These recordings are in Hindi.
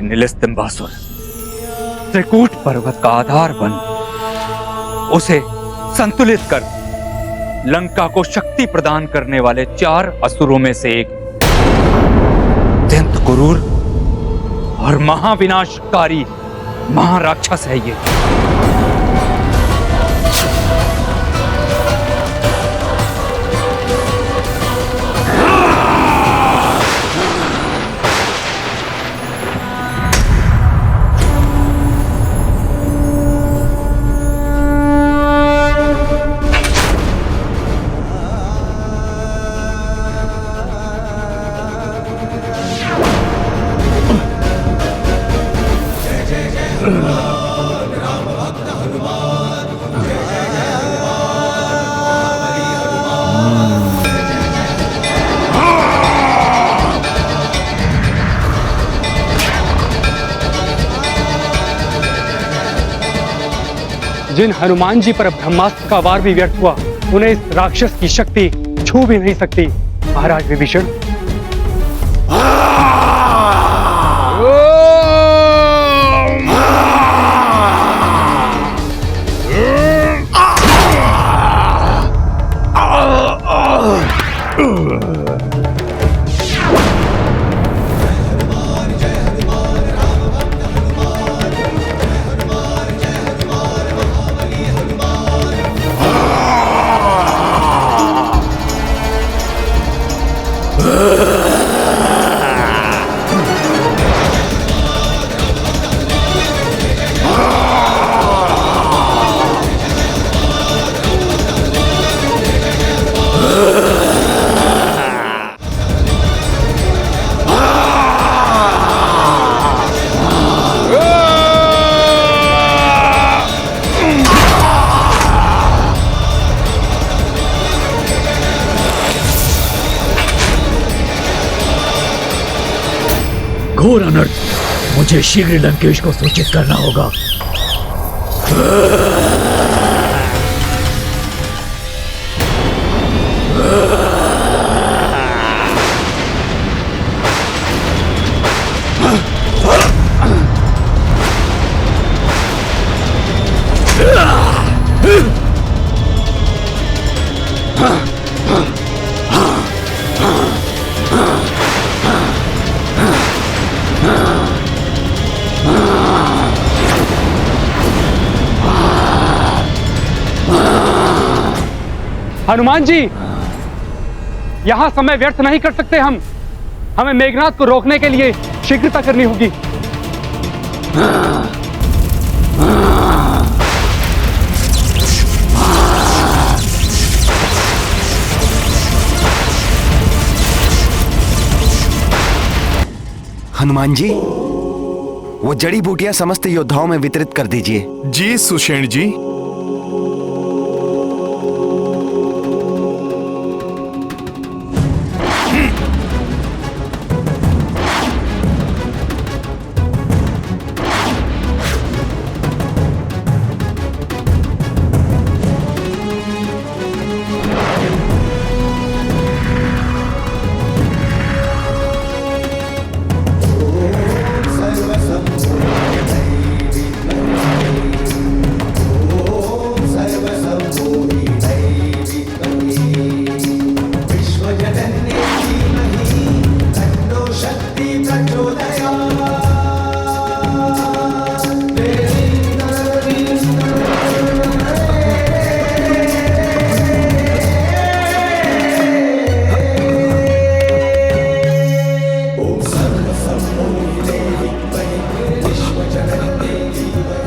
ये निलिस्तिम्बासुर त्रिकूट पर्वत का आधार बन उसे संतुलित कर लंका को शक्ति प्रदान करने वाले 4 असुरों में से एक अत्यंत क्रूर और महाविनाशकारी महाराक्षस है ये। जिन हनुमान जी पर ब्रह्मास्त्र का वार भी व्यर्थ हुआ, उन्हें इस राक्षस की शक्ति छू भी नहीं सकती। महाराज विभीषण, घोर अनर्थ, मुझे शीघ्र लंकेश को सूचित करना होगा। हनुमान जी, यहां समय व्यर्थ नहीं कर सकते हम। हमें मेघनाद को रोकने के लिए शीघ्रता करनी होगी। हनुमान जी, वो जड़ी बूटियां समस्त योद्धाओं में वितरित कर दीजिए। जी सुषेण जी।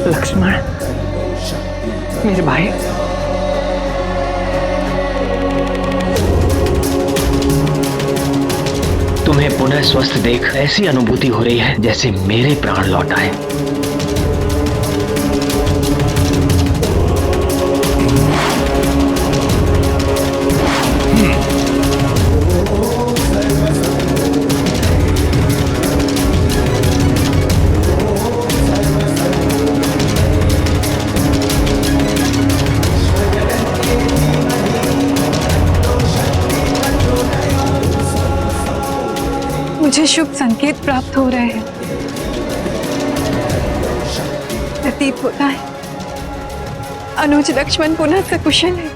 लक्ष्मण, मेरे भाई, तुम्हें पुनः स्वस्थ देख ऐसी अनुभूति हो रही है जैसे मेरे प्राण लौट आए। मुझे शुभ संकेत प्राप्त हो रहे हैं। प्रतीत होता है अनुज लक्ष्मण पुनः सकुशल है।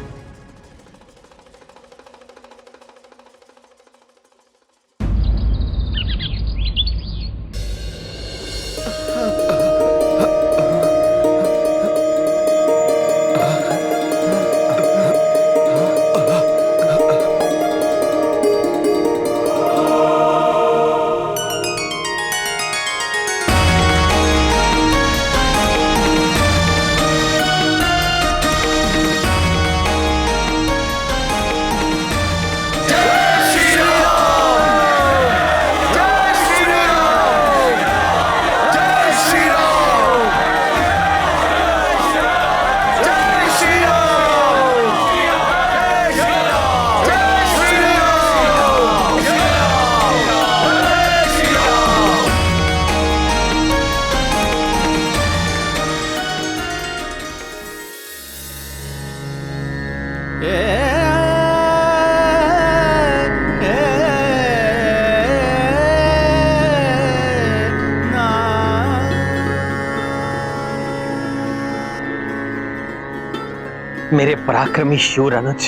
मेरे पराक्रमी शूर अनुज,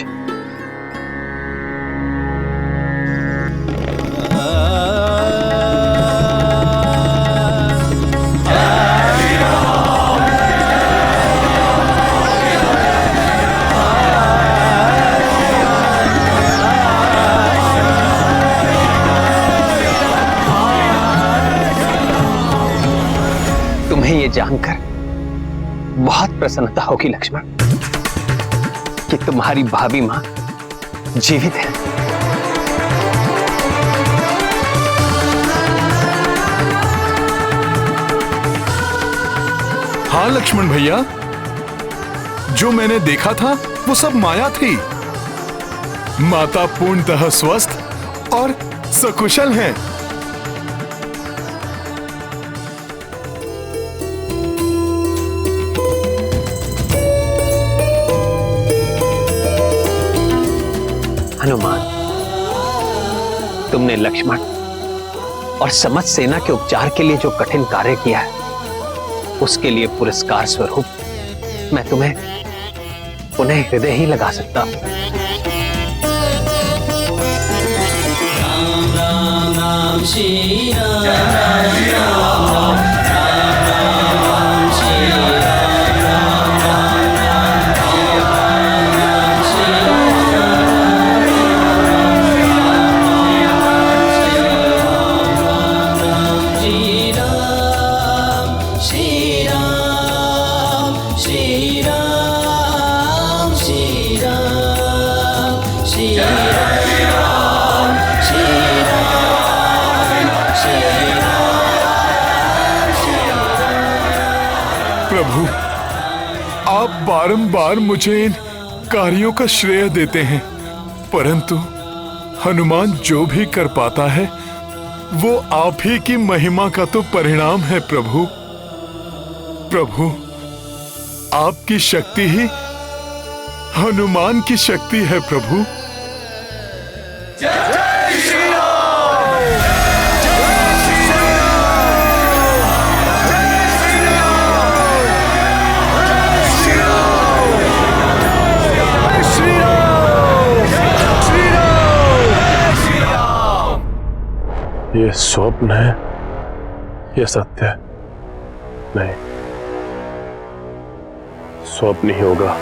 तुम्हें ये जानकर बहुत प्रसन्नता होगी लक्ष्मण कि तुम्हारी भाभी मां जीवित है। हाँ लक्ष्मण भैया, जो मैंने देखा था वो सब माया थी। माता पूर्णतः स्वस्थ और सकुशल हैं। हनुमान, तुमने लक्ष्मण और समस्त सेना के उपचार के लिए जो कठिन कार्य किया है, उसके लिए पुरस्कार स्वरूप मैं तुम्हें पुनः हृदय ही लगा सकता हूं। राम राम राम श्री राम राम राम राम राम श्री राम राम राम राम श्री प्रभु, आप बारंबार मुझे इन कार्यों का श्रेय देते हैं, परंतु हनुमान जो भी कर पाता है वो आप ही की महिमा का तो परिणाम है प्रभु। प्रभु, आपकी शक्ति ही हनुमान की शक्ति है प्रभु। ये स्वप्न है या सत्य है? नहीं, स्वप्न ही होगा।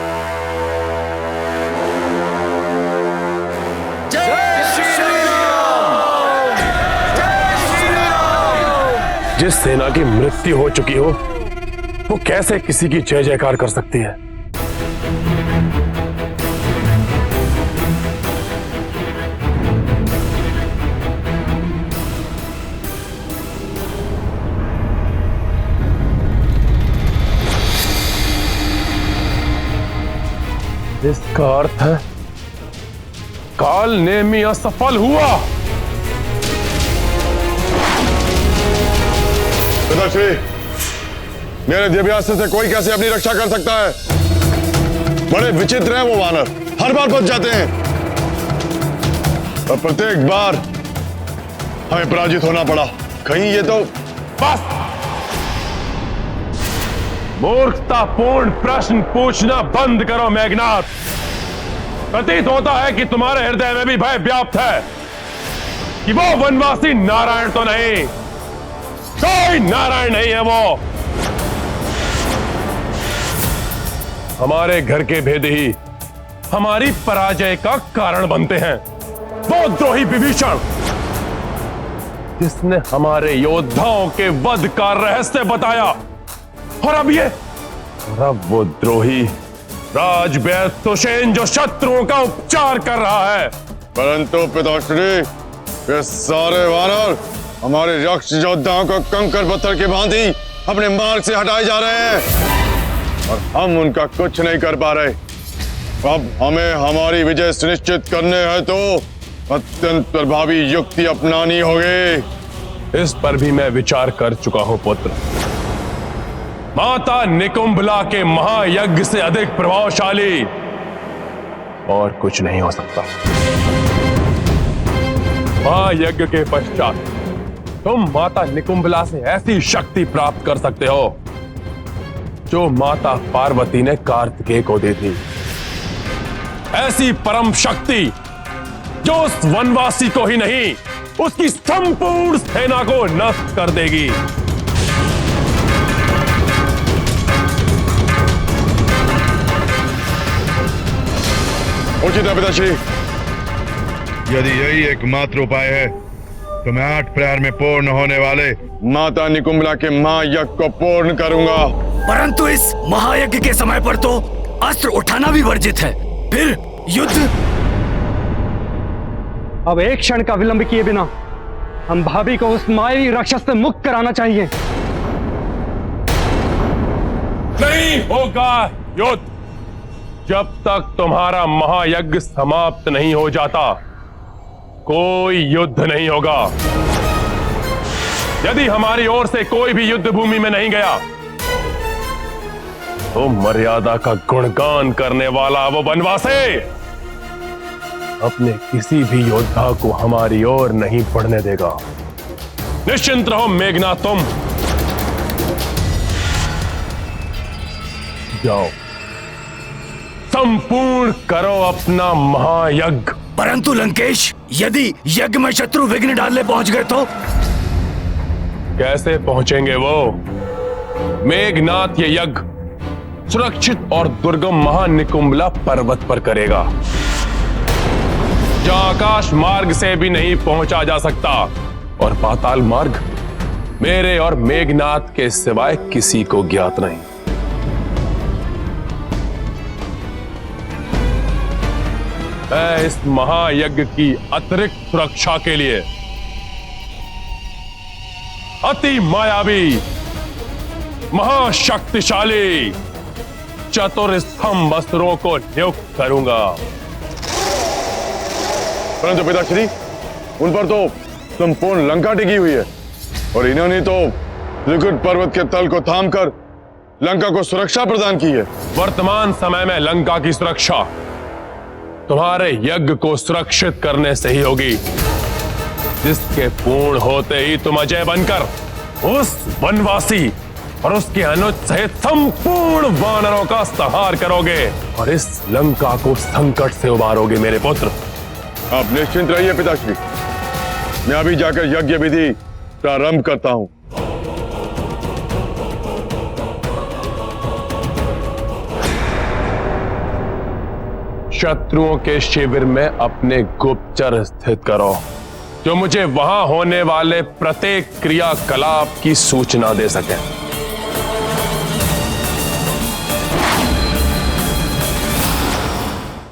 जिस सेना की मृत्यु हो चुकी हो वो कैसे किसी की जय जयकार कर सकती है? इसका अर्थ है काल नेमी असफल हुआ। पिताश्री, मेरे दिव्यास्त्र से कोई कैसे अपनी रक्षा कर सकता है? बड़े विचित्र हैं वो वानर, हर बार बच जाते हैं और प्रत्येक बार हमें पराजित होना पड़ा। कहीं ये तो बस मूर्खतापूर्ण प्रश्न पूछना बंद करो मेघनाथ। प्रतीत होता है कि तुम्हारे हृदय में भी भय व्याप्त है कि वो वनवासी नारायण तो नहीं, कोई नारायण नहीं है वो। हमारे घर के भेद ही हमारी पराजय का कारण बनते हैं। वो द्रोही विभीषण जिसने हमारे योद्धाओं के वध का रहस्य बताया, और अब वो द्रोही राजवैद्य सुषेण जो शत्रुओं का उपचार कर रहा है। परंतु पिताश्री, ये सारे वानर हमारे यक्ष योद्धाओं को कंकर पत्थर के भांति अपने मार्ग से हटाए जा रहे हैं और हम उनका कुछ नहीं कर पा रहे। अब हमें हमारी विजय सुनिश्चित करने है तो अत्यंत प्रभावी युक्ति अपनानी होगी। इस पर भी मैं विचार कर चुका हूं पुत्र। माता निकुंभला के महायज्ञ से अधिक प्रभावशाली और कुछ नहीं हो सकता। महायज्ञ के पश्चात तुम माता निकुंभला से ऐसी शक्ति प्राप्त कर सकते हो जो माता पार्वती ने कार्तिकेय को दी थी। ऐसी परम शक्ति जो उस वनवासी को ही नहीं, उसकी संपूर्ण सेना को नष्ट कर देगी। उचित है पिताश्री। यदि यही एकमात्र उपाय है तो मैं 8 प्रहर में पूर्ण होने वाले माता निकुंभला के महायज्ञ को पूर्ण करूंगा। परंतु इस महायज्ञ के समय पर तो अस्त्र उठाना भी वर्जित है। फिर युद्ध। अब एक क्षण का विलंब किए बिना हम भाभी को उस मायावी राक्षस से मुक्त कराना चाहिए। नहीं होगा युद्ध जब तक तुम्हारा महायज्ञ समाप्त नहीं हो जाता। कोई युद्ध नहीं होगा। यदि हमारी ओर से कोई भी युद्ध भूमि में नहीं गया तो मर्यादा का गुणगान करने वाला वो वनवासी अपने किसी भी योद्धा को हमारी ओर नहीं बढ़ने देगा। निश्चिंत रहो मेघनाथ, तुम जाओ, संपूर्ण करो अपना महायज्ञ। परंतु लंकेश, यदि यज्ञ में शत्रु विघ्न डालने पहुंच गए तो? कैसे पहुंचेंगे वो? मेघनाथ ये यज्ञ सुरक्षित और दुर्गम महानिकुंभला पर्वत पर करेगा, जहां आकाश मार्ग से भी नहीं पहुंचा जा सकता और पाताल मार्ग मेरे और मेघनाथ के सिवाय किसी को ज्ञात नहीं। मैं इस महायज्ञ की अतिरिक्त सुरक्षा के लिए अति मायावी, महाशक्तिशाली चतुर स्तंभ अस्त्रों को नियुक्त करूंगा। परंतु पिताश्री, उन पर तो संपूर्ण लंका टिकी हुई है और इन्होंने तो त्रिकुट पर्वत के तल को थामकर लंका को सुरक्षा प्रदान की है। वर्तमान समय में लंका की सुरक्षा तुम्हारे यज्ञ को सुरक्षित करने से ही होगी, जिसके पूर्ण होते ही तुम अजय बनकर उस वनवासी और उसके अनुज सहित संपूर्ण वानरों का संहार करोगे और इस लंका को संकट से उबारोगे मेरे पुत्र। आप निश्चिंत रहिए पिताश्री, मैं अभी जाकर यज्ञ विधि प्रारंभ करता हूं। शत्रुओं के शिविर में अपने गुप्तचर स्थित करो, जो मुझे वहां होने वाले प्रत्येक क्रियाकलाप की सूचना दे सके।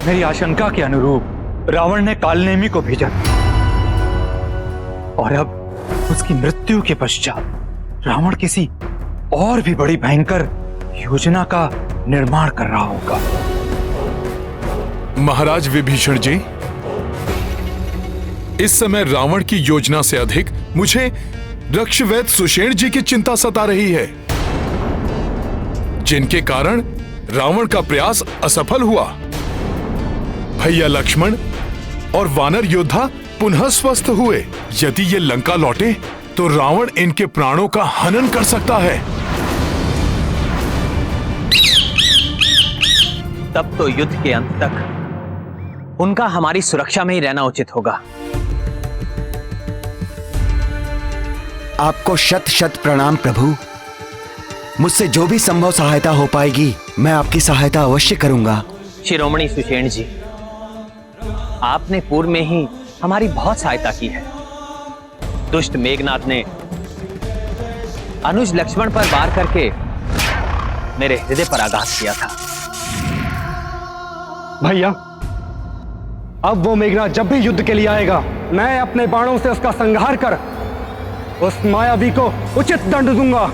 मेरी आशंका के अनुरूप रावण ने कालनेमी को भेजा और अब उसकी मृत्यु के पश्चात रावण किसी और भी बड़ी भयंकर योजना का निर्माण कर रहा होगा। महाराज विभीषण जी, इस समय रावण की योजना से अधिक मुझे रक्षवैद्य सुषेण जी की चिंता सता रही है, जिनके कारण रावण का प्रयास असफल हुआ। भैया लक्ष्मण और वानर योद्धा पुनः स्वस्थ हुए। यदि ये लंका लौटे तो रावण इनके प्राणों का हनन कर सकता है। तब तो युद्ध के अंत तक उनका हमारी सुरक्षा में ही रहना उचित होगा। आपको शत शत प्रणाम प्रभु। मुझसे जो भी संभव सहायता हो पाएगी मैं आपकी सहायता अवश्य करूंगा। शिरोमणि सुषेण जी, आपने पूर्व में ही हमारी बहुत सहायता की है। दुष्ट मेघनाथ ने अनुज लक्ष्मण पर वार करके मेरे हृदय पर आघात किया था। भैया, अब वो मेघनाथ जब भी युद्ध के लिए आएगा, मैं अपने बाणों से उसका संहार कर उस मायावी को उचित दंड दूंगा।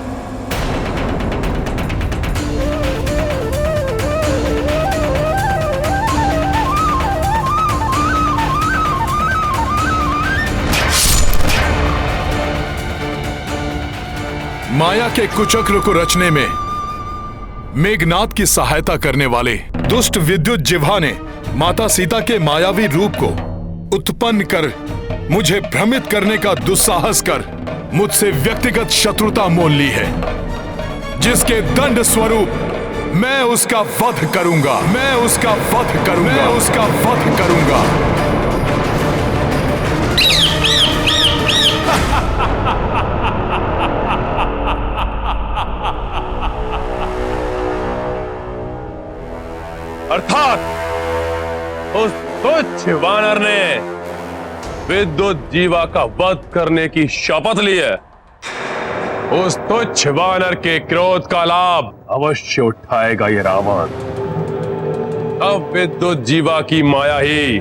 माया के कुचक्र को रचने में मेघनाथ की सहायता करने वाले दुष्ट विद्युत जिह्वा ने माता सीता के मायावी रूप को उत्पन्न कर मुझे भ्रमित करने का दुस्साहस कर मुझसे व्यक्तिगत शत्रुता मोल ली है, जिसके दंड स्वरूप मैं उसका वध करूंगा। मैं उसका वध करूंगा। मैं उसका वध करूंगा। अर्थात उस तुच्छ वानर ने विद्युत जीवा का वध करने की शपथ ली है। उस तुच्छ वानर के क्रोध का लाभ अवश्य उठाएगा ये रावण। अब विद्युत जीवा की माया ही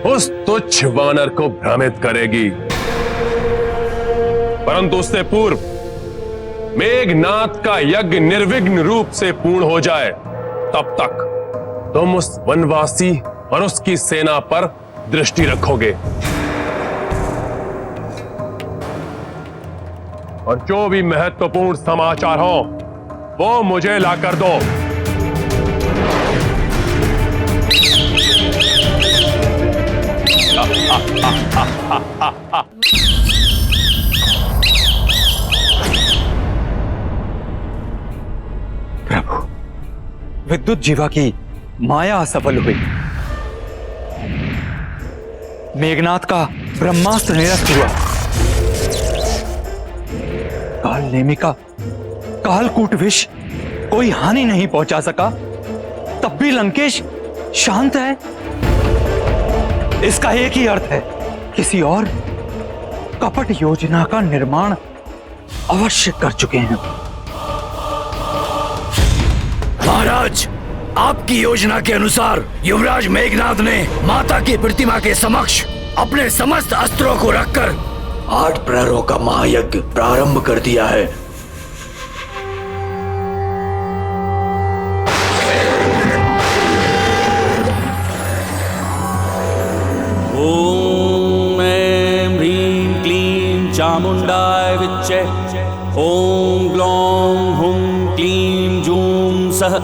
उस तुच्छ वानर को भ्रमित करेगी, परंतु उससे पूर्व मेघनाथ का यज्ञ निर्विघ्न रूप से पूर्ण हो जाए, तब तक तुम उस वनवासी और उसकी सेना पर दृष्टि रखोगे, और जो भी महत्वपूर्ण समाचार हो वो मुझे लाकर दो। प्रभु, विद्युत जीवा की माया असफल हुई। मेघनाथ का ब्रह्मास्त्र निरस्त हुआ। काल नेमिका, कालकूट विष कोई हानि नहीं पहुंचा सका, तब भी लंकेश शांत है। इसका एक ही अर्थ है, किसी और कपट योजना का निर्माण अवश्य कर चुके हैं। महाराज, आपकी योजना के अनुसार युवराज मेघनाथ ने माता की प्रतिमा के समक्ष अपने समस्त अस्त्रों को रखकर 8 प्रहरों का महायज्ञ प्रारंभ कर दिया है। ओम ऐं ह्रीं क्लीं चामुंडाय विच्चे। ओम ग्लौं हुं क्लीं जूं सः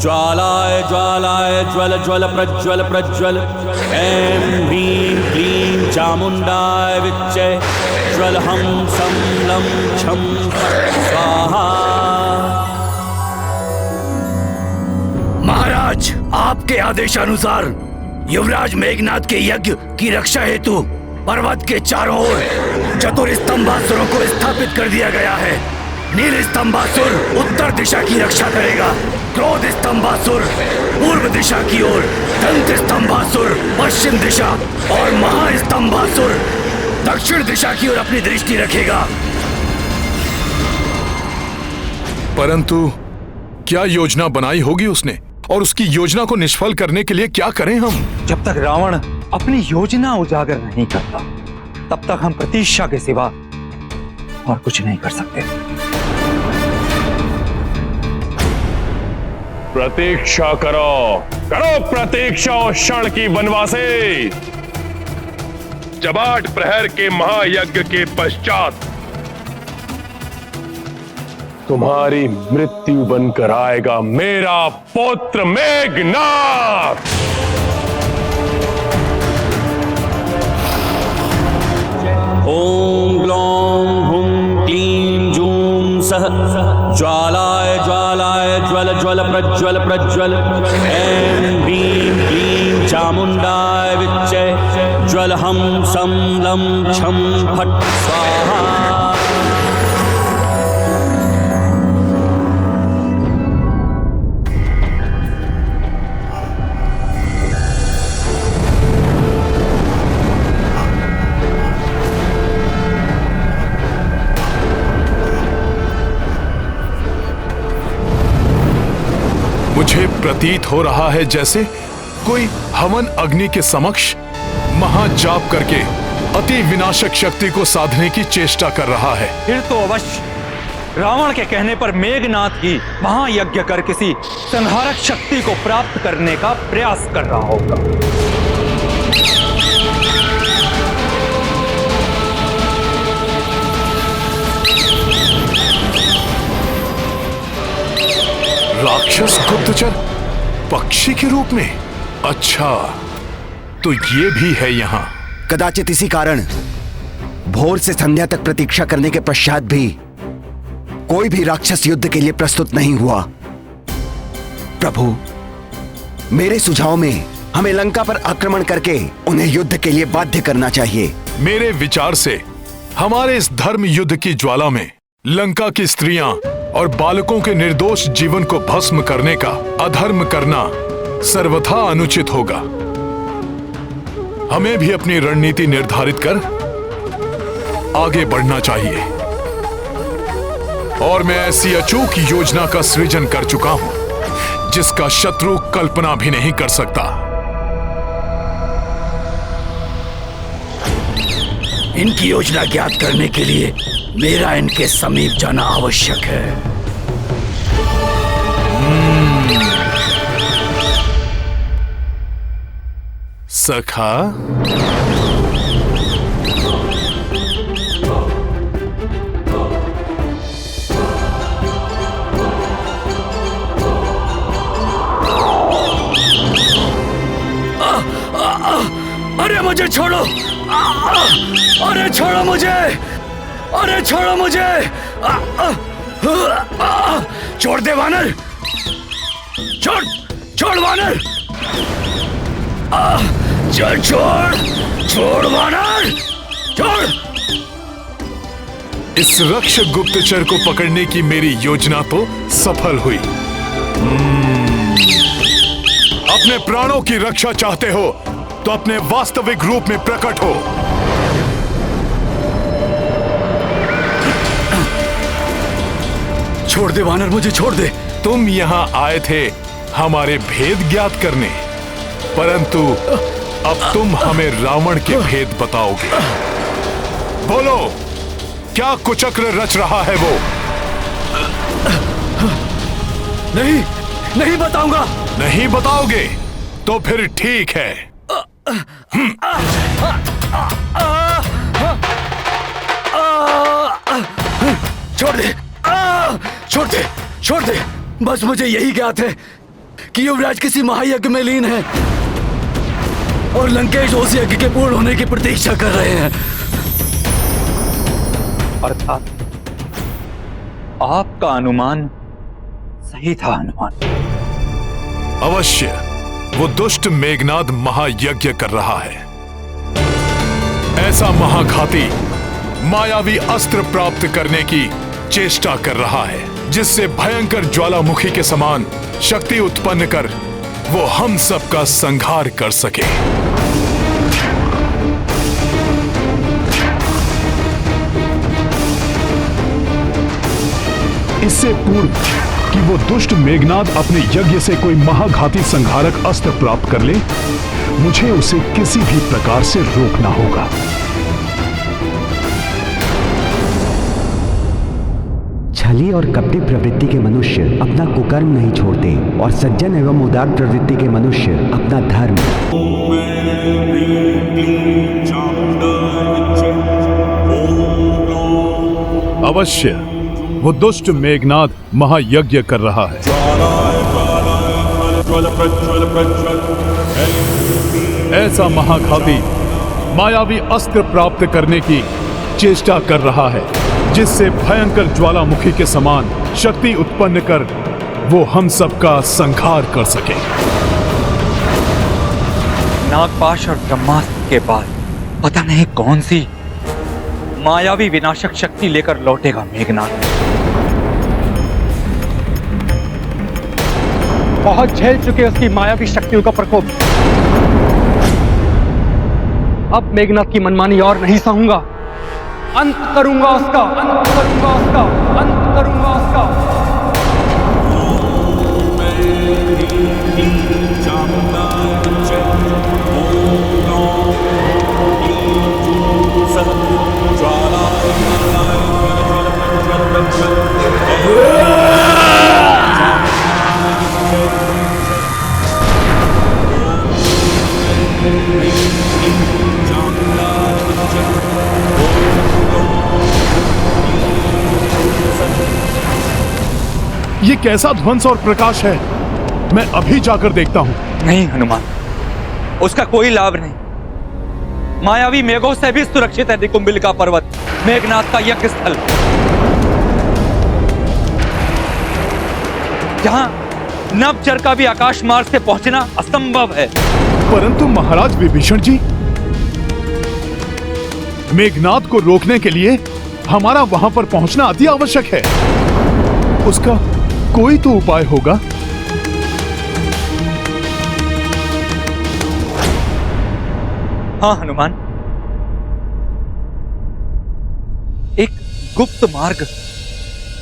ज्वालाय ज्वालाय ज्वल ज्वल प्रज्वल प्रज्वल। ऐं ह्रीं क्लीं चामुंडाय विच्चे। ज्वल हम सं लं छं स्वाहा। महाराज, आपके आदेशानुसार युवराज मेघनाथ के यज्ञ की रक्षा हेतु पर्वत के चारों ओर चतुर स्तंभासुरों को स्थापित कर दिया गया है। नील स्तंभासुर उत्तर दिशा की रक्षा करेगा, क्रोध स्तंभासुर पूर्व दिशा की ओर, दंत स्तंभासुर पश्चिम दिशा और महास्तंभासुर दक्षिण दिशा की ओर अपनी दृष्टि रखेगा। परंतु क्या योजना बनाई होगी उसने, और उसकी योजना को निष्फल करने के लिए क्या करें हम? जब तक रावण अपनी योजना उजागर नहीं करता, तब तक हम प्रतीक्षा के सिवा और कुछ नहीं कर सकते। प्रतीक्षा करो, करो प्रतीक्षा उस क्षण की वनवासी, जब 8 प्रहर के महायज्ञ के पश्चात तुम्हारी मृत्यु बनकर आएगा मेरा पुत्र मेघनाथ। ओम ग्लौं हुं क्लीं जूं सः ज्वालाय ज्वालाय ज्वल ज्वल प्रज्वल प्रज्वल। ऐं ह्रीं क्लीं चामुण्डाय विच्चे ज्वल हम सं लं छं फट् स्वाहा। मुझे प्रतीत हो रहा है जैसे कोई हवन अग्नि के समक्ष महाजाप करके अति विनाशक शक्ति को साधने की चेष्टा कर रहा है। फिर तो अवश्य रावण के कहने पर मेघनाथ ही महायज्ञ कर किसी संहारक शक्ति को प्राप्त करने का प्रयास कर रहा होगा। राक्षस गुप्तचर पक्षी के रूप में? अच्छा, तो ये भी है यहाँ। कदाचित इसी कारण भोर से संध्या तक प्रतीक्षा करने के पश्चात भी कोई भी राक्षस युद्ध के लिए प्रस्तुत नहीं हुआ। प्रभु, मेरे सुझाव में हमें लंका पर आक्रमण करके उन्हें युद्ध के लिए बाध्य करना चाहिए। मेरे विचार से हमारे इस धर्म युद्ध की ज्वाला में लंका की स्त्रियां और बालकों के निर्दोष जीवन को भस्म करने का अधर्म करना सर्वथा अनुचित होगा। हमें भी अपनी रणनीति निर्धारित कर आगे बढ़ना चाहिए। और मैं ऐसी अचूक योजना का सृजन कर चुका हूं जिसका शत्रु कल्पना भी नहीं कर सकता। इनकी योजना ज्ञात करने के लिए मेरा इनके समीप जाना आवश्यक है। सखा, अरे मुझे छोड़ो! अरे छोड़ो मुझे! अरे छोड़ो मुझे! छोड़ दे वानर! छोड़! छोड़ वानर! छोड़! छोड़! छोड़ वानर! छोड़! इस रक्षक गुप्तचर को पकड़ने की मेरी योजना तो सफल हुई। अपने प्राणों की रक्षा चाहते हो तो अपने वास्तविक रूप में प्रकट हो। छोड़ दे वानर, मुझे छोड़ दे। तुम यहाँ आए थे हमारे भेद ज्ञात करने, परंतु अब तुम हमें रावण के भेद बताओगे। बोलो, क्या कुचक्र रच रहा है वो? नहीं, नहीं बताऊंगा। नहीं बताओगे तो फिर ठीक है। छोड़ दे! छोड़ दे! छोड़ दे! बस मुझे यही ज्ञात है कि युवराज किसी महायज्ञ में लीन है और लंकेश उस यज्ञ के पूर्ण होने की प्रतीक्षा कर रहे हैं। अर्थात आपका अनुमान सही था। अनुमान अवश्य वो दुष्ट मेघनाद महायज्ञ कर रहा है। ऐसा महाघाती मायावी अस्त्र प्राप्त करने की चेष्टा कर रहा है जिससे भयंकर ज्वालामुखी के समान शक्ति उत्पन्न कर वो हम सबका संहार कर सके। इससे पूर्व कि वो दुष्ट मेघनाद अपने यज्ञ से कोई महाघाती संहारक अस्त्र प्राप्त कर ले, मुझे उसे किसी भी प्रकार से रोकना होगा। छली और कपटी प्रवृत्ति के मनुष्य अपना कुकर्म नहीं छोड़ते और सज्जन एवं उदार प्रवृत्ति के मनुष्य अपना धर्म। अवश्य वो दुष्ट मेघनाद महायज्ञ कर रहा है। ऐसा महाघाती मायावी अस्त्र प्राप्त करने की चेष्टा कर रहा है जिससे भयंकर ज्वालामुखी के समान शक्ति उत्पन्न कर वो हम सबका संहार कर सके। नागपाश और ब्रह्मास्त्र के बाद पता नहीं कौन सी मायावी विनाशक शक्ति लेकर लौटेगा मेघनाद। बहुत झेल चुके उसकी मायावी शक्तियों का प्रकोप। अब मेघनाद की मनमानी और नहीं सहूंगा। अंत करूंगा उसका, अंत करूंगा उसका, अंत करूंगा उसका। ये कैसा ध्वंस और प्रकाश है? मैं अभी जाकर देखता हूं। नहीं हनुमान, उसका कोई लाभ नहीं। मायावी मेघों से भी सुरक्षित है निकुंबिल का पर्वत, मेघनाद का यज्ञ स्थल, जहां नभचर का भी आकाश मार्ग से पहुंचना असंभव है। परंतु महाराज विभीषण जी, मेघनाद को रोकने के लिए हमारा वहां पर पहुंचना अति आवश्यक है। उसका कोई तो उपाय होगा। हाँ हनुमान, एक गुप्त मार्ग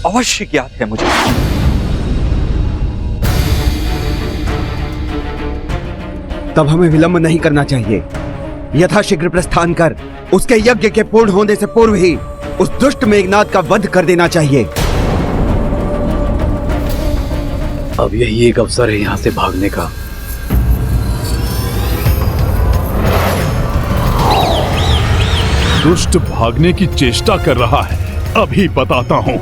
अवश्य ज्ञात है मुझे। तब हमें विलंब नहीं करना चाहिए। यथाशीघ्र प्रस्थान कर उसके यज्ञ के पूर्ण होने से पूर्व ही उस दुष्ट मेघनाद का वध कर देना चाहिए। अब यही एक अवसर है यहां से भागने का। दुष्ट भागने की चेष्टा कर रहा है, अभी बताता हूं।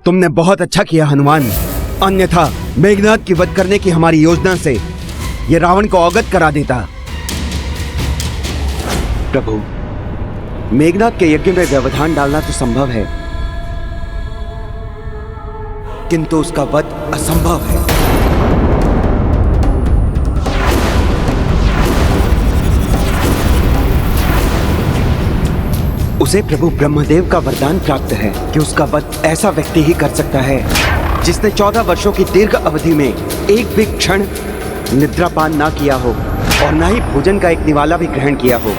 तुमने बहुत अच्छा किया हनुमान, अन्यथा मेघनाद की वध करने की हमारी योजना से ये रावण को अवगत करा देता। प्रभु, मेघनाद के यज्ञ में व्यवधान डालना तो संभव है, किंतु उसका वध असंभव है। उसे प्रभु ब्रह्मदेव का वरदान प्राप्त है कि उसका वध ऐसा व्यक्ति ही कर सकता है जिसने 14 वर्षों की दीर्घ अवधि में एक भी क्षण निद्रापान ना किया हो और ना ही भोजन का एक निवाला भी ग्रहण किया हो।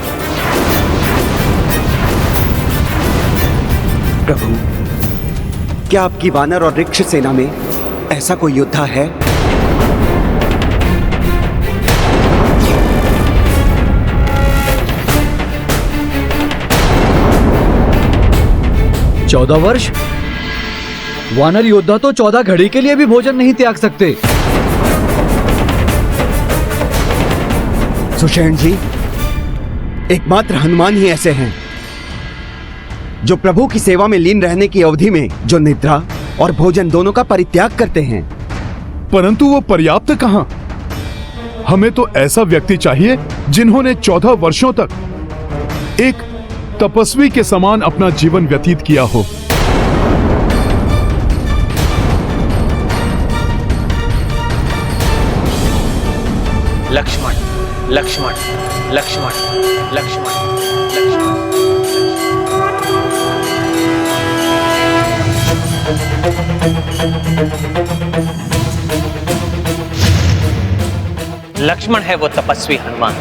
प्रभु, क्या आपकी वानर और वृक्ष सेना में ऐसा कोई योद्धा है? चौदह वर्ष? वानर योद्धा तो 14 घड़ी के लिए भी भोजन नहीं त्याग सकते। सुषेण जी, एकमात्र हनुमान ही ऐसे हैं जो प्रभु की सेवा में लीन रहने की अवधि में जो निद्रा और भोजन दोनों का परित्याग करते हैं। परंतु वो पर्याप्त कहां? हमें तो ऐसा व्यक्ति चाहिए जिन्होंने 14 वर्षों तक एक तपस्वी के समान अपना जीवन व्यतीत किया हो। लक्ष्मण, लक्ष्मण, लक्ष्मण, लक्ष्मण, लक्ष्मण। लक्ष्मण है वो तपस्वी हनुमान।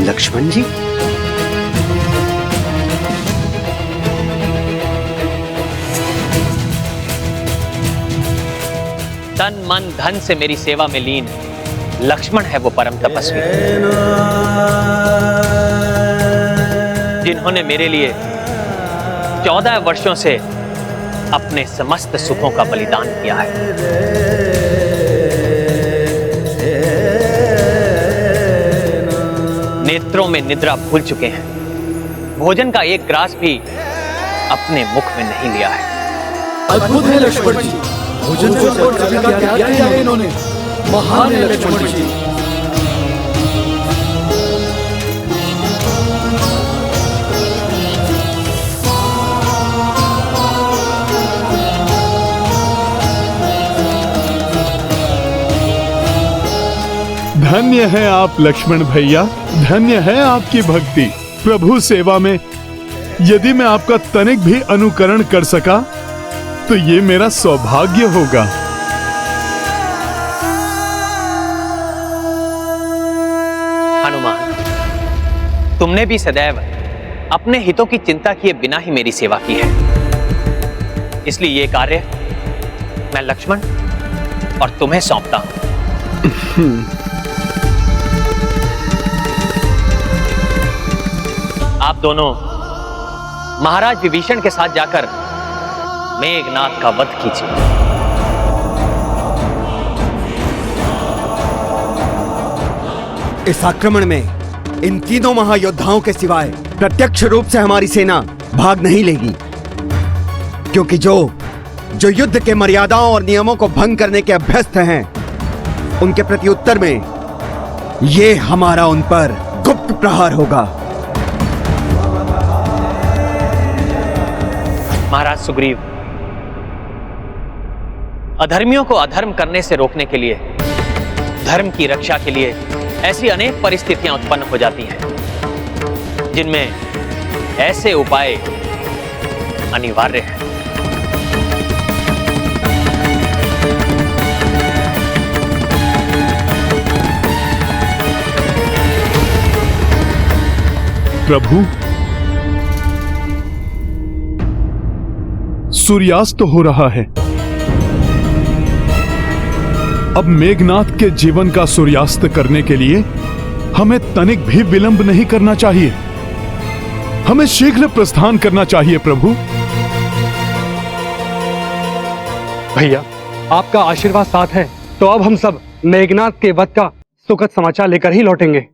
लक्ष्मण जी, तन मन धन से मेरी सेवा में लीन लक्ष्मण है वो परम तपस्वी। जिन्होंने मेरे लिए 14 वर्षों से अपने समस्त सुखों का बलिदान किया है। नेत्रों में निद्रा भूल चुके हैं, भोजन का एक ग्रास भी अपने मुख में नहीं लिया है। अद्भुत है लक्ष्मण जी, भोजन को छोड़कर क्या किया है इन्होंने। महान है लक्ष्मण जी। धन्य है आप लक्ष्मण भैया, धन्य है आपकी भक्ति। प्रभु सेवा में यदि मैं आपका तनिक भी अनुकरण कर सका तो ये मेरा सौभाग्य होगा। हनुमान, तुमने भी सदैव अपने हितों की चिंता किए बिना ही मेरी सेवा की है, इसलिए ये कार्य मैं लक्ष्मण और तुम्हें सौंपता हूं। आप दोनों महाराज विभीषण के साथ जाकर मेघनाद का वध कीजिए। इस आक्रमण में इन तीनों महायोद्धाओं के सिवाय प्रत्यक्ष रूप से हमारी सेना भाग नहीं लेगी, क्योंकि जो युद्ध के मर्यादाओं और नियमों को भंग करने के अभ्यस्त हैं, उनके प्रत्युत्तर में ये हमारा उन पर गुप्त प्रहार होगा। महाराज सुग्रीव, अधर्मियों को अधर्म करने से रोकने के लिए, धर्म की रक्षा के लिए ऐसी अनेक परिस्थितियां उत्पन्न हो जाती हैं जिनमें ऐसे उपाय अनिवार्य हैं। प्रभु, सूर्यास्त हो रहा है। अब मेघनाद के जीवन का सूर्यास्त करने के लिए हमें तनिक भी विलंब नहीं करना चाहिए। हमें शीघ्र प्रस्थान करना चाहिए प्रभु। भैया, आपका आशीर्वाद साथ है तो अब हम सब मेघनाद के वध का सुखद समाचार लेकर ही लौटेंगे।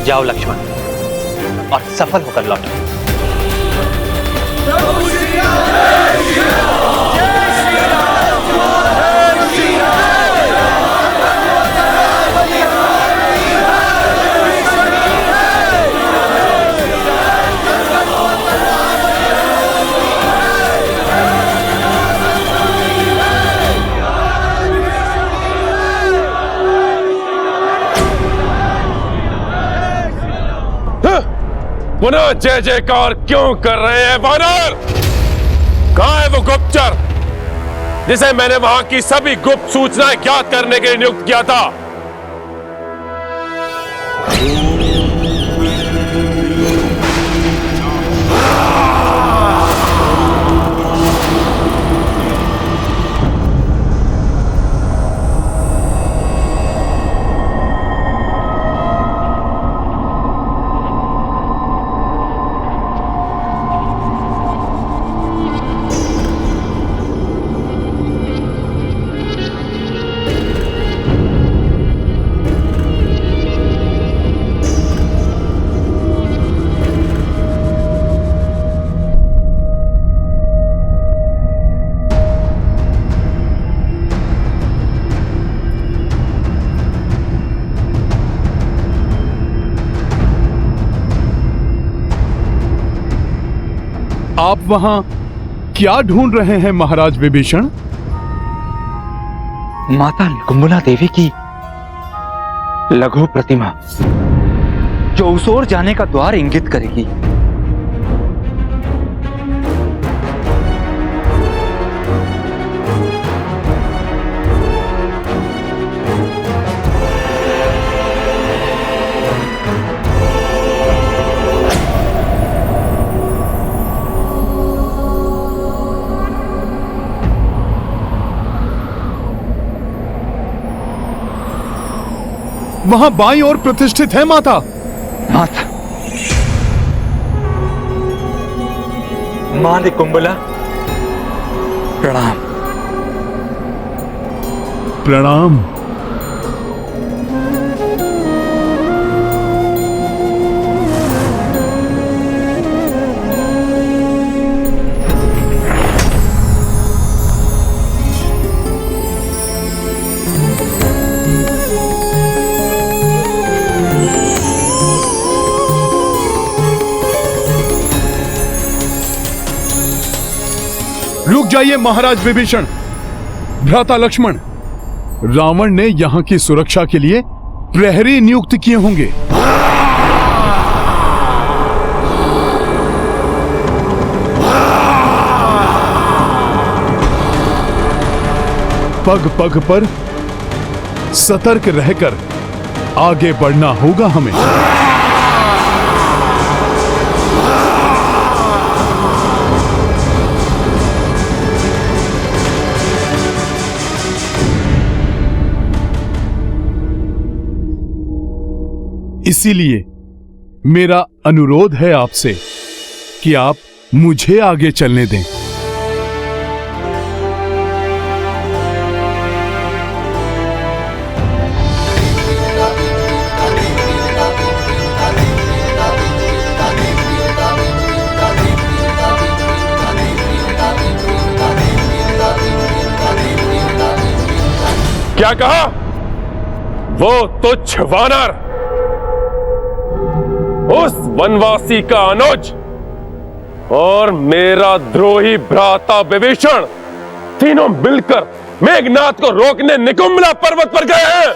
जाओ लक्ष्मण, और सफल होकर लौटो। पुनः जय जयकार क्यों कर रहे हैं वानर? कहां है वो गुप्तचर जिसे मैंने वहां की सभी गुप्त सूचनाएं ज्ञात करने के लिए नियुक्त किया था? आप वहां क्या ढूंढ रहे हैं महाराज विभीषण? माता निकुंभला देवी की लघु प्रतिमा, जो उस ओर जाने का द्वार इंगित करेगी। वहां बाईं ओर प्रतिष्ठित है माता। माता, मां निकुंबला, प्रणाम। प्रणाम। रुक जाइए महाराज विभीषण, भ्राता लक्ष्मण। रावण ने यहां की सुरक्षा के लिए प्रहरी नियुक्त किए होंगे। पग पग पर सतर्क रहकर आगे बढ़ना होगा हमें। इसीलिए मेरा अनुरोध है आपसे कि आप मुझे आगे चलने दें। क्या कहा? वो तुच्छ वानर, उस वनवासी का अनुज और मेरा द्रोही भ्राता विभीषण तीनों मिलकर मेघनाद को रोकने निकुंबला पर्वत पर गए हैं।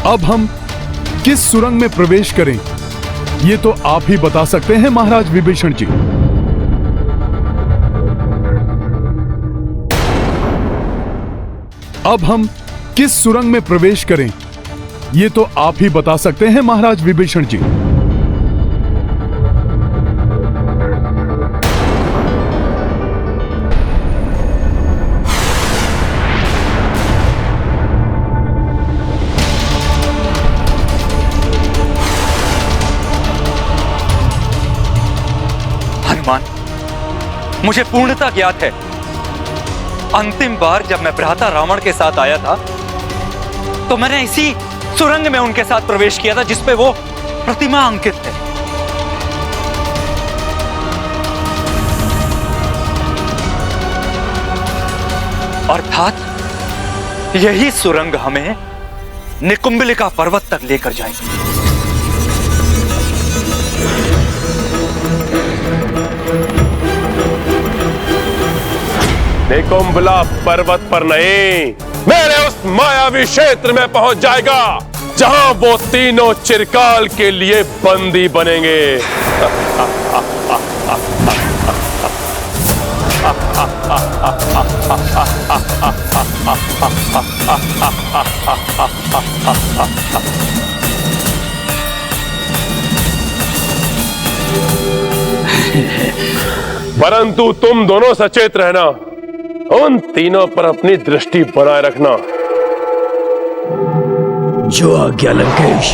अब हम किस सुरंग में प्रवेश करें, ये तो आप ही बता सकते हैं महाराज विभीषण जी। अब हम किस सुरंग में प्रवेश करें, ये तो आप ही बता सकते हैं महाराज विभीषण जी। मुझे पूर्णतः ज्ञात है, अंतिम बार जब मैं भ्राता रावण के साथ आया था तो मैंने इसी सुरंग में उनके साथ प्रवेश किया था जिसपे वो प्रतिमा अंकित है। अर्थात यही सुरंग हमें निकुंबलिका पर्वत तक लेकर जाएगी। निकुंबला पर्वत पर नहीं, मेरे उस मायावी क्षेत्र में पहुंच जाएगा जहां वो तीनों चिरकाल के लिए बंदी बनेंगे। परंतु तुम दोनों सचेत रहना, उन तीनों पर अपनी दृष्टि बनाए रखना। जो आज्ञा लंकेश।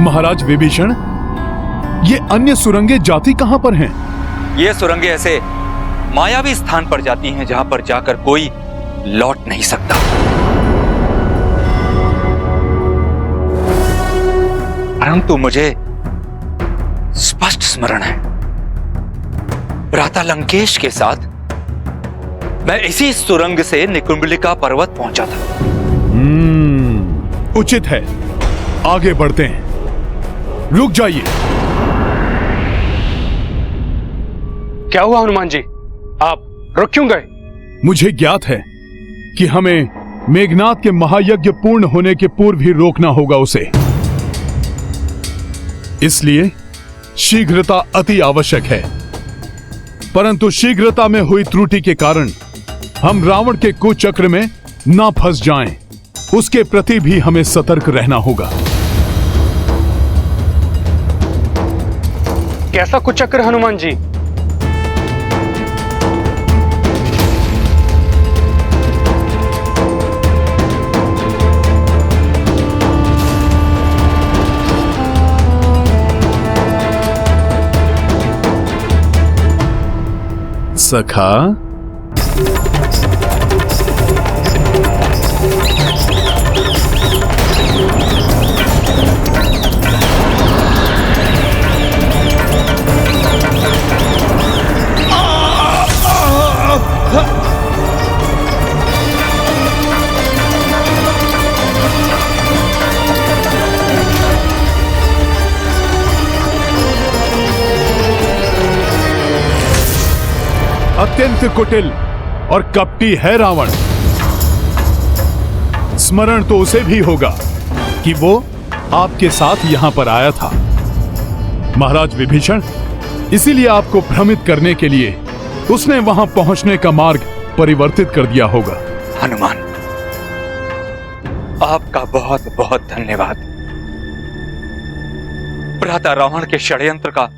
महाराज विभीषण, ये अन्य सुरंगे जाति कहां पर हैं? ये सुरंगें ऐसे मायावी स्थान पर जाती हैं जहां पर जाकर कोई लौट नहीं सकता। परंतु मुझे स्पष्ट स्मरण है, भ्राता लंकेश के साथ मैं इसी सुरंग से निकुंभलिका पर्वत पहुंचा था। उचित है, आगे बढ़ते हैं। रुक जाइए। क्या हुआ हनुमान जी, आप रुक क्यों गए? मुझे ज्ञात है कि हमें मेघनाद के महायज्ञ पूर्ण होने के पूर्व ही रोकना होगा उसे, इसलिए शीघ्रता अति आवश्यक है। परंतु शीघ्रता में हुई त्रुटि के कारण हम रावण के कुचक्र में ना फंस जाएं, उसके प्रति भी हमें सतर्क रहना होगा। कैसा कुचक्र हनुमान जी? सखा, अत्यंत कुटिल और कपटी है रावण। स्मरण तो उसे भी होगा कि वो आपके साथ यहां पर आया था, महाराज विभीषण। इसीलिए आपको भ्रमित करने के लिए उसने वहां पहुंचने का मार्ग परिवर्तित कर दिया होगा। हनुमान, आपका बहुत बहुत धन्यवाद। भ्राता रावण के षड्यंत्र का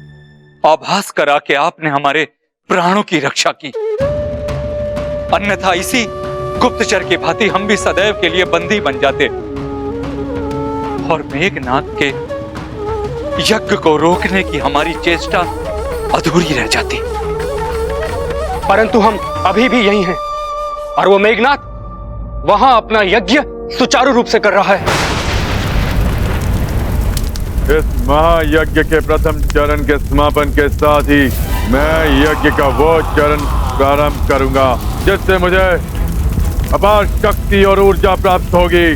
आभास करा के आपने हमारे प्राणों की रक्षा की, अन्यथा इसी गुप्तचर की भांति हम भी सदैव के लिए बंदी बन जाते और मेघनाद के यज्ञ को रोकने की हमारी चेष्टा अधूरी रह जाती। परंतु हम अभी भी यही हैं और वो मेघनाद वहां अपना यज्ञ सुचारू रूप से कर रहा है। इस महायज्ञ के प्रथम चरण के समापन के साथ ही मैं यज्ञ का वो चरण प्रारंभ करूंगा जिससे मुझे अपार शक्ति और ऊर्जा प्राप्त होगी।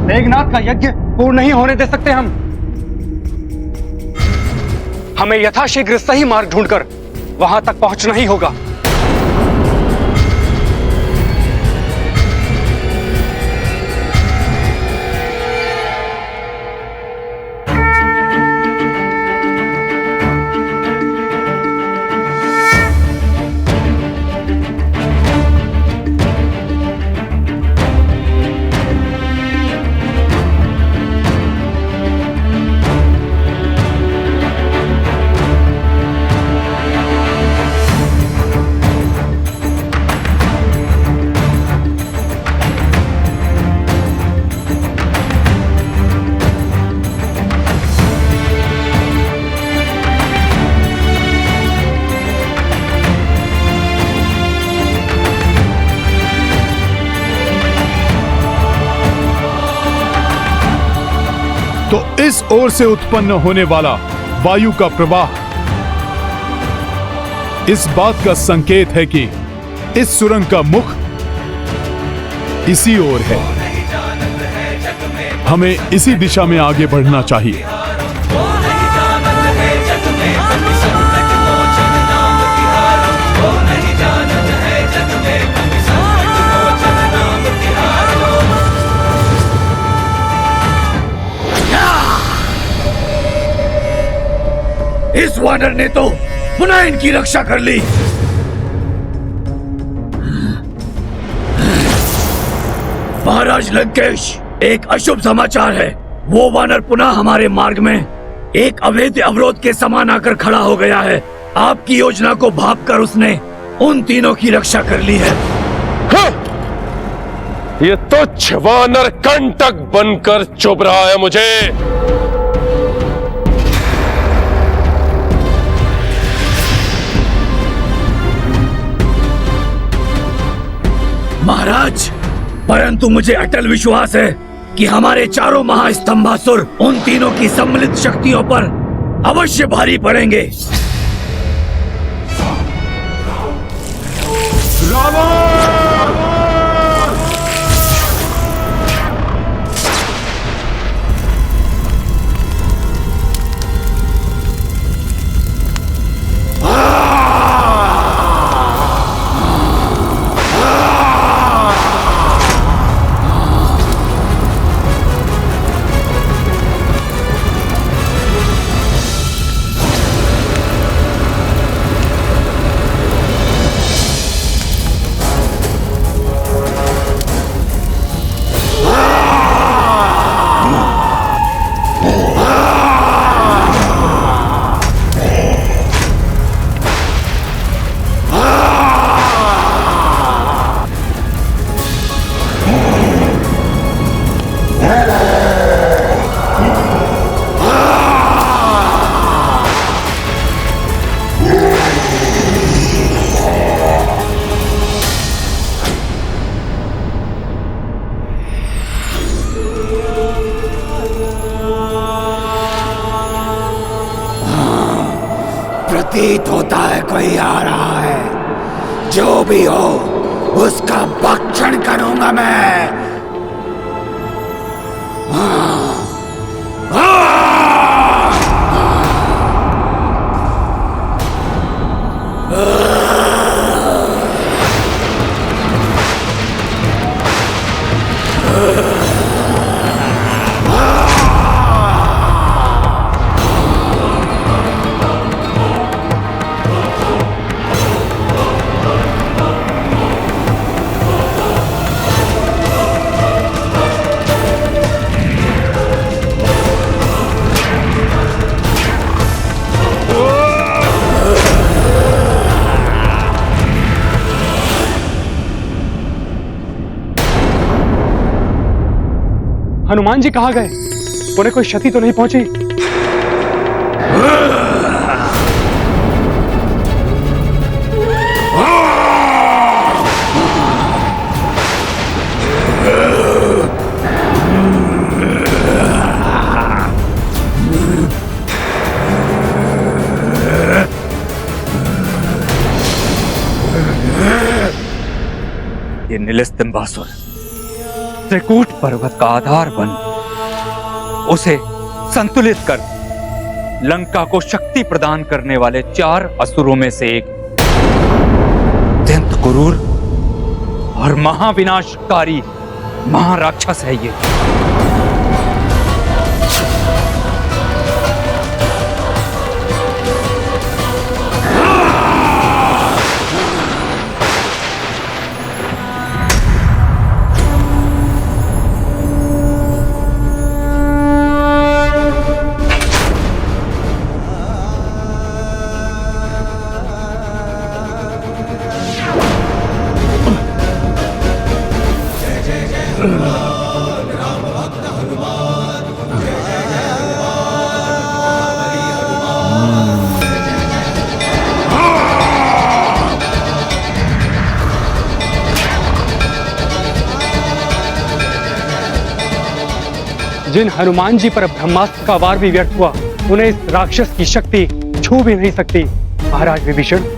मेघनाद का यज्ञ पूर्ण नहीं होने दे सकते हम। हमें यथाशीघ्र सही मार्ग ढूंढकर वहां तक पहुंचना ही होगा। तो इस ओर से उत्पन्न होने वाला वायु का प्रवाह इस बात का संकेत है कि इस सुरंग का मुख इसी ओर है। हमें इसी दिशा में आगे बढ़ना चाहिए। इस वानर ने तो पुनः इनकी रक्षा कर ली। महाराज लंकेश, एक अशुभ समाचार है। वो वानर पुनः हमारे मार्ग में एक अवैध अवरोध के समान आकर खड़ा हो गया है। आपकी योजना को भांपकर उसने उन तीनों की रक्षा कर ली है। हाँ! ये तुच्छ वानर कंटक बनकर चुभ रहा है मुझे। महाराज, परंतु मुझे अटल विश्वास है कि हमारे चारों महास्तंभासुर उन तीनों की सम्मिलित शक्तियों पर अवश्य भारी पड़ेंगे। प्रतीत होता है कोई आ रहा है। जो भी हो, उसका भक्षण करूंगा मैं। हनुमान जी कहाँ गए? उन्हें कोई क्षति तो नहीं पहुंची? ये नीलस्तंभासुर त्रिकूट पर्वत का आधार बन उसे संतुलित कर लंका को शक्ति प्रदान करने वाले 4 असुरों में से एक अत्यंत क्रूर और महाविनाशकारी महाराक्षस है ये। जिन हनुमान जी पर ब्रह्मास्त्र का वार भी व्यर्थ हुआ, उन्हें इस राक्षस की शक्ति छू भी नहीं सकती। महाराज विभीषण,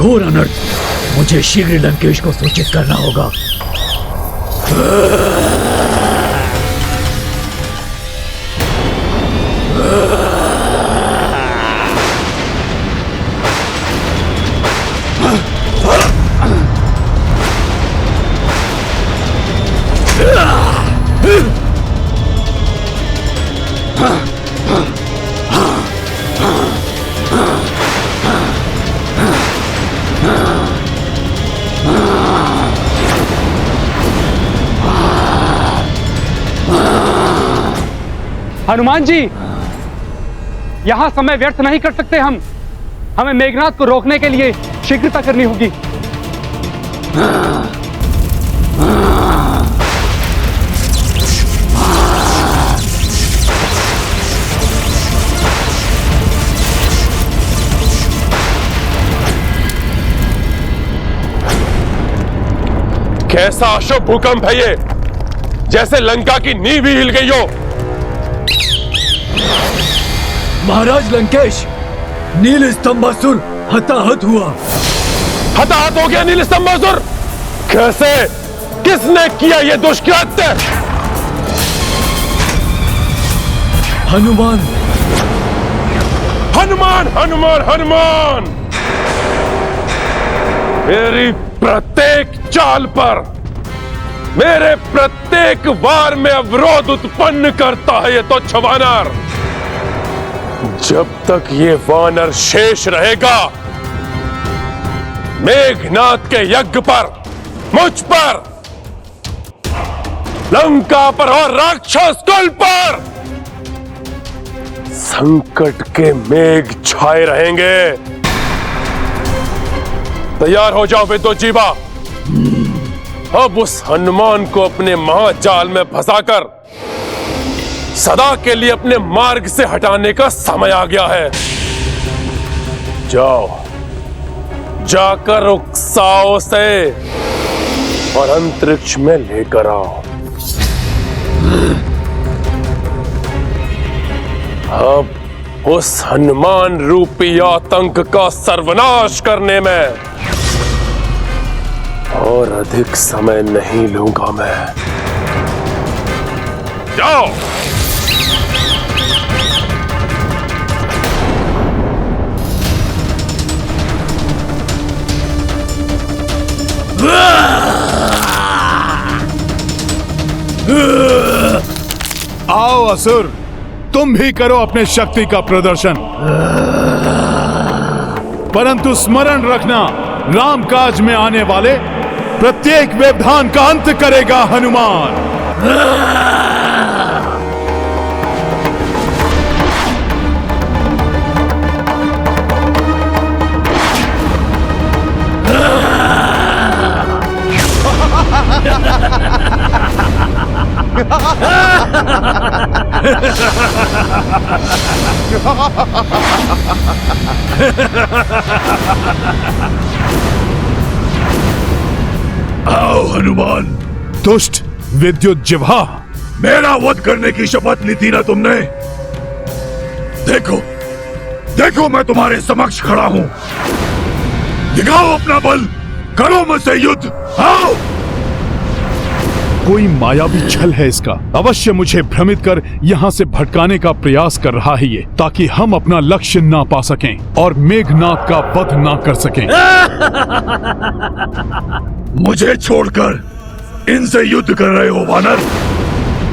घोर अनर्थ। मुझे शीघ्र लंकेश को सूचित करना होगा। हनुमान जी, यहां समय व्यर्थ नहीं कर सकते हम। हमें मेघनाद को रोकने के लिए शीघ्रता करनी होगी। कैसा अशुभ भूकंप है ये, जैसे लंका की नींव ही हिल गई हो। महाराज लंकेश, नील स्तंभासुर हताहत हुआ। हताहत हो गया नील स्तंभासुर? कैसे? किसने किया ये दुष्कृत्य? हनुमान। हनुमान हनुमान हनुमान मेरी प्रत्येक चाल पर, मेरे प्रत्येक वार में अवरोध उत्पन्न करता है ये तुच्छ वानर। जब तक ये वानर शेष रहेगा, मेघनाद के यज्ञ पर, मुझ पर, लंका पर और राक्षस कुल पर संकट के मेघ छाए रहेंगे। तैयार हो जाओ विद्युत जीवा। अब उस हनुमान को अपने महाजाल में फंसाकर सदा के लिए अपने मार्ग से हटाने का समय आ गया है। जाओ, जाकर उकसाओ से और अंतरिक्ष में लेकर आओ। अब उस हनुमान रूपी आतंक का सर्वनाश करने में और अधिक समय नहीं लूंगा मैं। जाओ। आओ असुर, तुम भी करो अपने शक्ति का प्रदर्शन। परंतु स्मरण रखना, राम काज में आने वाले प्रत्येक व्यवधान का अंत करेगा हनुमान। आओ हनुमान। दुष्ट विद्युत जिह्वा, मेरा वध करने की शपथ ली थी ना तुमने? देखो, देखो मैं तुम्हारे समक्ष खड़ा हूं। दिखाओ अपना बल, करो मुझसे युद्ध। आओ। कोई मायावी छल है इसका। अवश्य मुझे भ्रमित कर यहाँ से भटकाने का प्रयास कर रहा है ये, ताकि हम अपना लक्ष्य ना पा सकें और मेघनाद का वध ना कर सकें। मुझे छोड़कर इनसे युद्ध कर रहे हो वानर,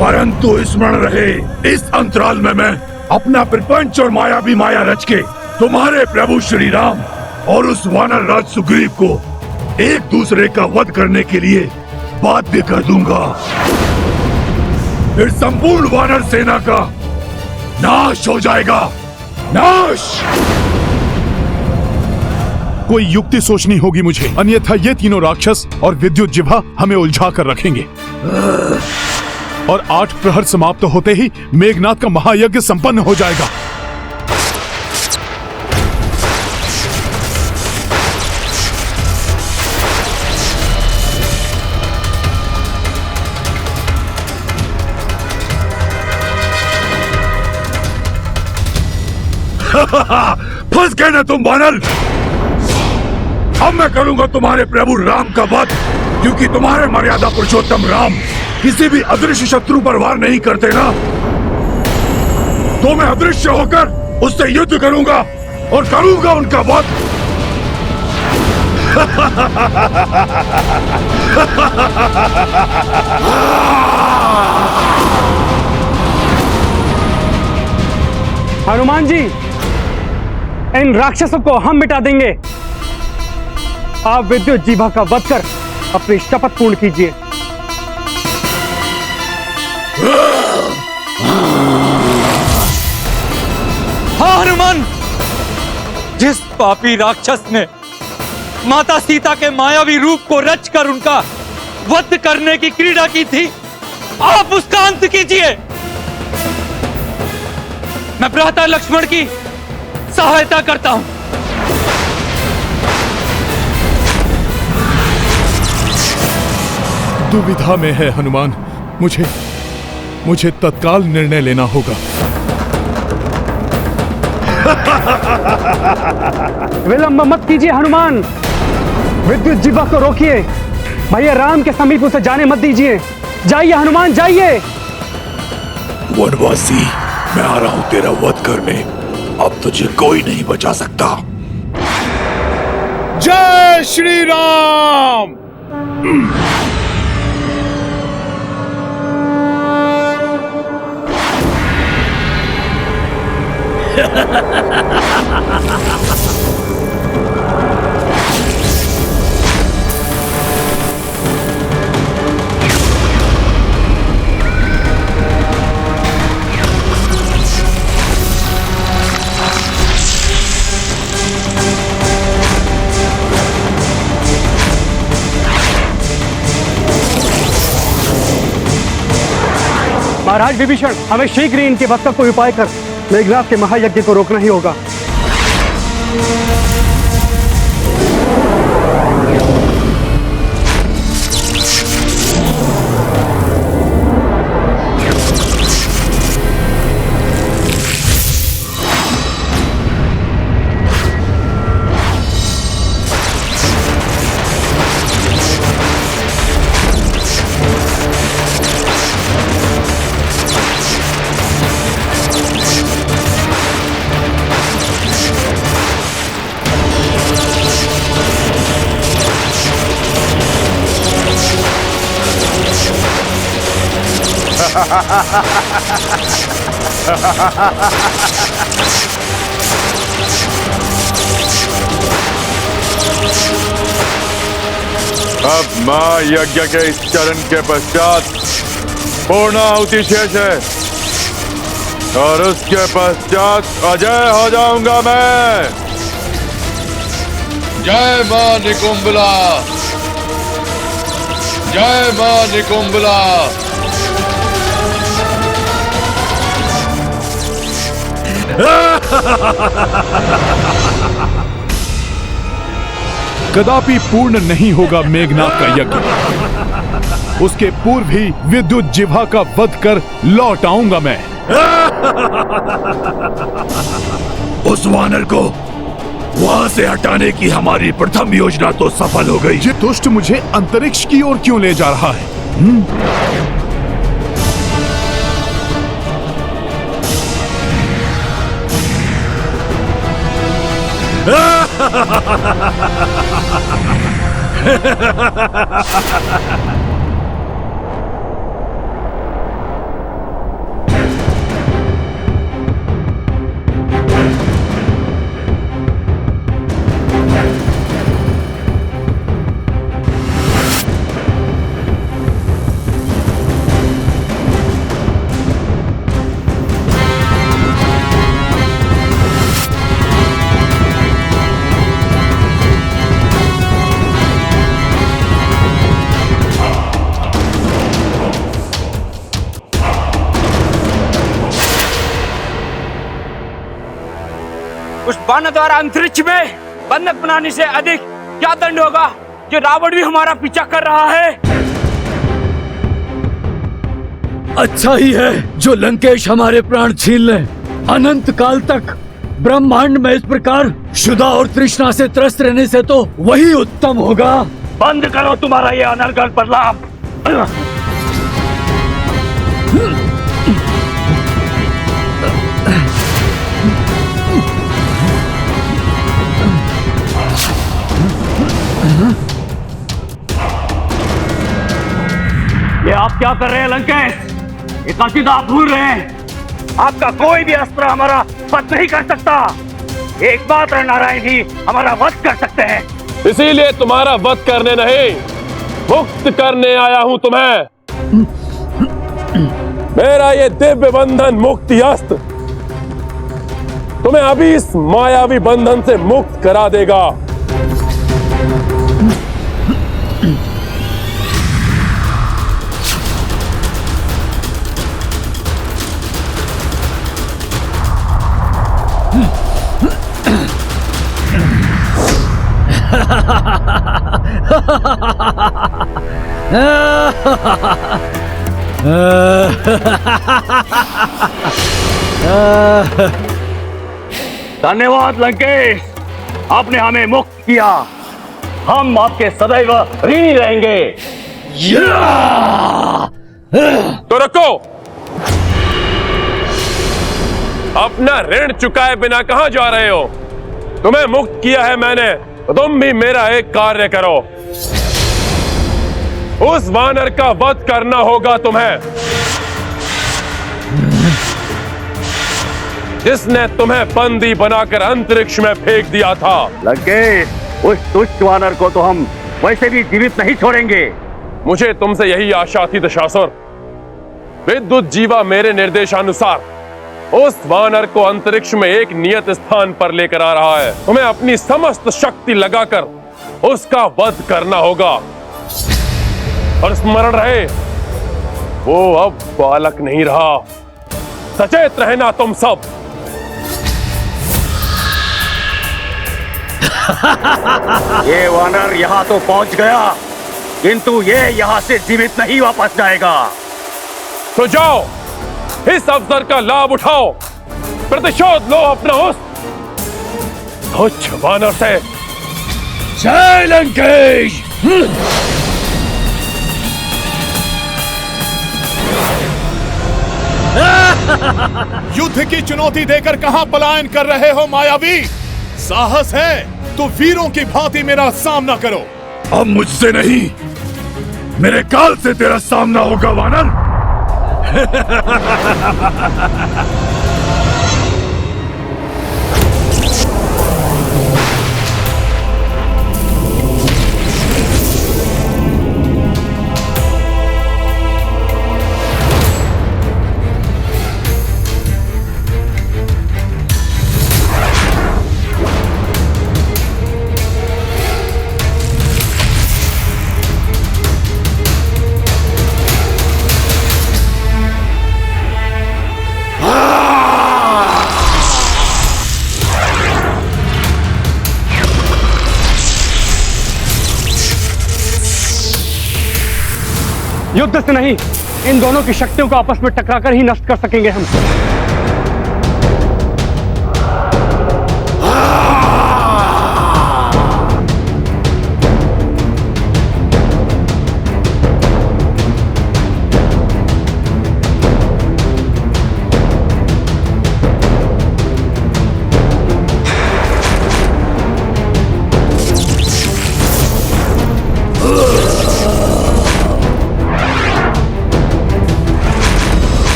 परंतु स्मरण रहे, इस अंतराल में मैं अपना प्रपंच और मायावी माया रच के तुम्हारे प्रभु श्री राम और उस वानर राज सुग्रीव को एक दूसरे का वध करने के लिए बाध्य कर दूंगा। फिर संपूर्ण वानर सेना का नाश हो जाएगा। नाश। कोई युक्ति सोचनी होगी मुझे, अन्यथा ये तीनों राक्षस और विद्युत जिह्वा हमें उलझा कर रखेंगे। और 8 प्रहर समाप्त होते ही मेघनाद का महायज्ञ संपन्न हो जाएगा। फंस गए ना तुम वानर। अब मैं करूंगा तुम्हारे प्रभु राम का वध, क्योंकि तुम्हारे मर्यादा पुरुषोत्तम राम किसी भी अदृश्य शत्रु पर वार नहीं करते ना, तो मैं अदृश्य होकर उससे युद्ध करूंगा और करूंगा उनका वध। हनुमान जी, इन राक्षसों को हम मिटा देंगे। आप विद्युत जीभा का वध कर अपनी शपथ पूर्ण कीजिए। हाँ हनुमान, जिस पापी राक्षस ने माता सीता के मायावी रूप को रचकर उनका वध करने की क्रीड़ा की थी, आप उसका अंत कीजिए। मैं भ्राता लक्ष्मण की सहायता करता हूं। दुविधा में है हनुमान, मुझे तत्काल निर्णय लेना होगा। विलंब मत कीजिए हनुमान, विद्युत जीभा को रोकिए। भैया राम के समीप उसे जाने मत दीजिए। जाइए हनुमान, जाइए। वनवासी, मैं आ रहा हूं तेरा वध करने। अब तुझे कोई नहीं बचा सकता। जय श्री राम। महाराज विभीषण, हमें शीघ्र ही इनके वध का कोई उपाय कर मेघनाद के महायज्ञ को रोकना ही होगा। अब महायज्ञ के इस चरण के पश्चात पूर्णाहुति शेष है और उसके पश्चात अजय हो जाऊंगा मैं। जय मां निकुंबला, जय मां निकुंबला। कदापि पूर्ण नहीं होगा मेघनाद का यज्ञ। उसके पूर्व ही विद्युत जिह्वा का वध कर लौट आऊंगा मैं। उस वानर को वहां से हटाने की हमारी प्रथम योजना तो सफल हो गई। ये दुष्ट मुझे अंतरिक्ष की ओर क्यों ले जा रहा है? उस बाण द्वारा अंतरिक्ष में बंधक बनाने से अधिक क्या दंड होगा जो रावण भी हमारा पीछा कर रहा है। अच्छा ही है जो लंकेश हमारे प्राण छीन ले। अनंत काल तक ब्रह्मांड में इस प्रकार क्षुधा और तृष्णा से त्रस्त रहने से तो वही उत्तम होगा। बंद करो तुम्हारा ये अनर्गल प्रलाप। ये आप क्या कर रहे हैं लंकेश? ये कसीदा आप भूल रहे हैं। आपका कोई भी अस्त्र हमारा वध नहीं कर सकता। एक मात्र नारायण ही हमारा वध कर सकते हैं। इसीलिए तुम्हारा वध करने नहीं, मुक्त करने आया हूं तुम्हें। मेरा ये दिव्य बंधन मुक्ति अस्त्र तुम्हें अभी इस मायावी बंधन से मुक्त करा देगा। धन्यवाद लंकेश, आपने हमें मुक्त किया। हम आपके सदैव ऋणी रहेंगे। तो रुको, अपना ऋण चुकाए बिना कहां जा रहे हो? तुम्हें मुक्त किया है मैंने, तो तुम भी मेरा एक कार्य करो। उस वानर का वध करना होगा तुम्हें, जिसने तुम्हें बंदी बनाकर अंतरिक्ष में फेंक दिया था। लंकेश, उस दुष्ट वानर को तो हम वैसे भी जीवित नहीं छोड़ेंगे। मुझे तुमसे यही आशा थी दशासुर। विद्युत जीवा मेरे निर्देशानुसार उस वानर को अंतरिक्ष में एक नियत स्थान पर लेकर आ रहा है। तुम्हें अपनी समस्त शक्ति लगाकर उसका वध करना होगा। और स्मरण रहे, वो अब बालक नहीं रहा। सचेत रहना तुम सब। ये वानर यहाँ तो पहुंच गया, किंतु ये यहाँ से जीवित नहीं वापस जाएगा। तो जाओ, इस अवसर का लाभ उठाओ, प्रतिशोध लो अपना उस तुच्छ वानर से। जय लंकेश। युद्ध की चुनौती देकर कहां पलायन कर रहे हो मायावी? साहस है तो वीरों की भांति मेरा सामना करो। अब मुझसे नहीं, मेरे काल से तेरा सामना होगा वानर। युद्ध से नहीं, इन दोनों की शक्तियों को आपस में टकराकर ही नष्ट कर सकेंगे हम।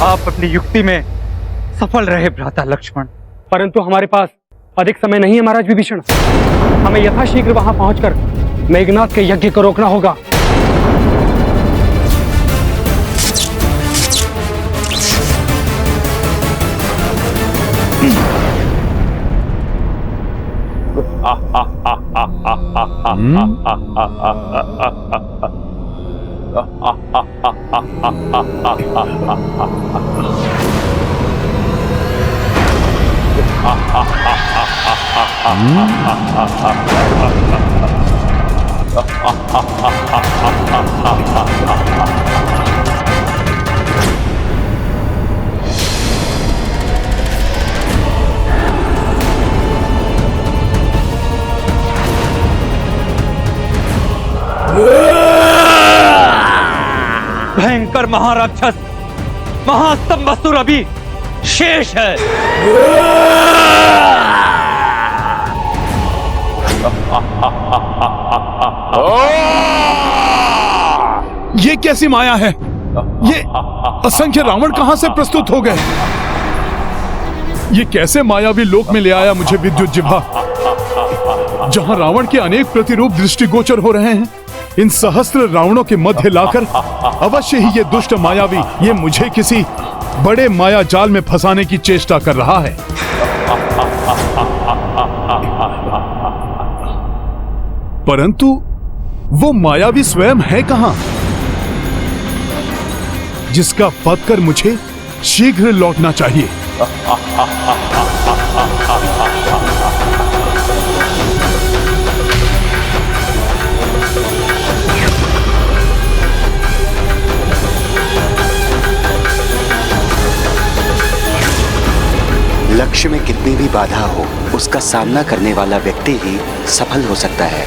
आप अपनी युक्ति में सफल रहे भ्राता लक्ष्मण, परंतु हमारे पास अधिक समय नहीं है महाराज विभीषण। हमें यथाशीघ्र वहां पहुंचकर मेघनाद के यज्ञ को रोकना होगा। भयंकर महाराक्षस महास्तंभासुर अभी शेष है। ये कैसी माया है? ये असंख्य रावण कहां से प्रस्तुत हो गए? ये कैसे मायावी लोक में ले आया मुझे विद्युत जिह्वा, जहां रावण के अनेक प्रतिरूप दृष्टिगोचर हो रहे हैं। इन सहस्त्र रावणों के मध्य लाकर अवश्य ही ये दुष्ट मायावी ये मुझे किसी बड़े माया जाल में फंसाने की चेष्टा कर रहा है। परंतु वो मायावी स्वयं है कहां, जिसका वध कर मुझे शीघ्र लौटना चाहिए। लक्ष्य में कितनी भी बाधा हो, उसका सामना करने वाला व्यक्ति ही सफल हो सकता है।